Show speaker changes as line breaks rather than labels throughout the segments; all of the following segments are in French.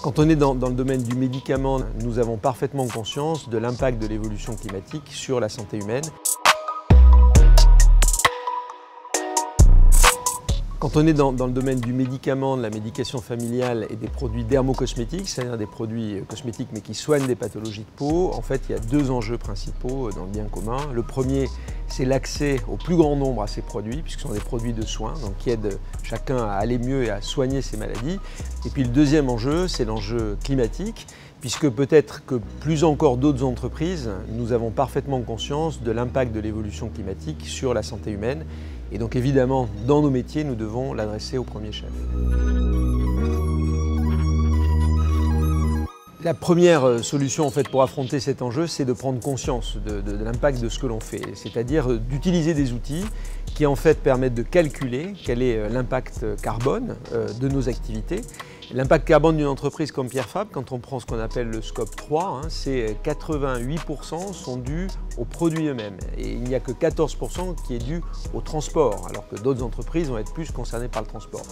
Quand on est dans le domaine du médicament, nous avons parfaitement conscience de l'impact de l'évolution climatique sur la santé humaine. Quand on est dans le domaine du médicament, de la médication familiale et des produits dermocosmétiques, c'est-à-dire des produits cosmétiques mais qui soignent des pathologies de peau, en fait il y a deux enjeux principaux dans le bien commun. Le premier, c'est l'accès au plus grand nombre à ces produits, puisque ce sont des produits de soins, donc qui aident chacun à aller mieux et à soigner ses maladies. Et puis le deuxième enjeu, c'est l'enjeu climatique, puisque peut-être que plus encore d'autres entreprises, nous avons parfaitement conscience de l'impact de l'évolution climatique sur la santé humaine. Et donc évidemment, dans nos métiers, nous devons l'adresser au premier chef. La première solution en fait, pour affronter cet enjeu, c'est de prendre conscience de l'impact de ce que l'on fait, c'est-à-dire d'utiliser des outils qui en fait permettent de calculer quel est l'impact carbone de nos activités. L'impact carbone d'une entreprise comme Pierre Fabre, quand on prend ce qu'on appelle le scope 3, c'est 88% sont dus aux produits eux-mêmes et il n'y a que 14% qui est dû au transport, alors que d'autres entreprises vont être plus concernées par le transport.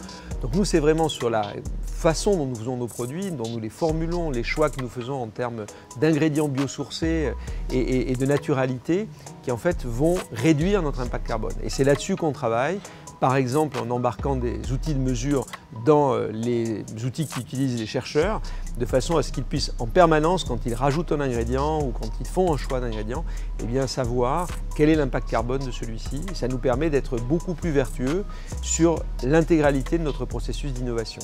Donc nous, c'est vraiment sur la façon dont nous faisons nos produits, dont nous les formulons, les choix que nous faisons en termes d'ingrédients biosourcés et de naturalité qui en fait vont réduire notre impact carbone. Et c'est là-dessus qu'on travaille. Par exemple en embarquant des outils de mesure dans les outils qu'utilisent les chercheurs, de façon à ce qu'ils puissent en permanence, quand ils rajoutent un ingrédient ou quand ils font un choix d'ingrédient, eh bien savoir quel est l'impact carbone de celui-ci. Ça nous permet d'être beaucoup plus vertueux sur l'intégralité de notre processus d'innovation.